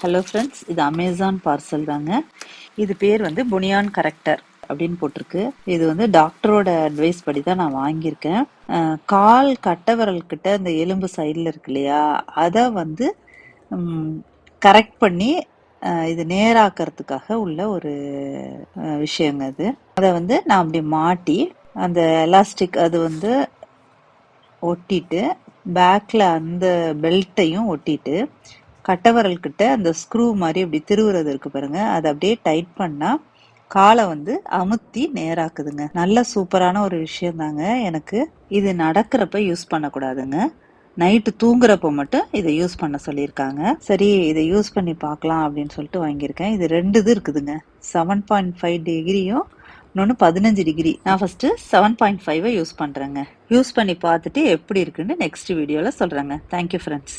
Hello friends, இது Amazon parcel தாங்க. இது பேர் வந்து புனியான் கரெக்டர் அப்படின்னு போட்டிருக்கு. இது வந்து டாக்டரோட அட்வைஸ் படி தான் நான் வாங்கியிருக்கேன். கால் கட்டை விரல் கிட்ட இந்த எலும்பு சைடில் இருக்கு இல்லையா, அதை வந்து கரெக்ட் பண்ணி இது நேராக்கிறதுக்காக உள்ள ஒரு விஷயங்க. அது அதை வந்து நான் அப்படி மாட்டி அந்த எலாஸ்டிக் அது வந்து ஒட்டிட்டு பேக்ல அந்த பெல்ட்டையும் ஒட்டிட்டு கட்டவரல் கிட்ட அந்த ஸ்க்ரூ மாதிரி அப்படி திருவுறது இருக்கு பாருங்க, அதை அப்படியே டைட் பண்ணா காலை வந்து அமுத்தி நேராக்குதுங்க. நல்ல சூப்பரான ஒரு விஷயம் தாங்க. எனக்கு இது நடக்கிறப்ப யூஸ் பண்ணக்கூடாதுங்க, நைட்டு தூங்குறப்ப மட்டும் இதை யூஸ் பண்ண சொல்லியிருக்காங்க. சரி, இதை யூஸ் பண்ணி பார்க்கலாம் அப்படின்னு சொல்லிட்டு வாங்கியிருக்கேன். இது 2 இது இருக்குதுங்க, 7.5 டிகிரியும் இன்னொன்று 15 டிகிரி. நான் ஃபர்ஸ்ட் 7.5 யூஸ் பண்றேங்க. யூஸ் பண்ணி பார்த்துட்டு எப்படி இருக்குன்னு நெக்ஸ்ட் வீடியோல சொல்றேங்க. Thank you friends.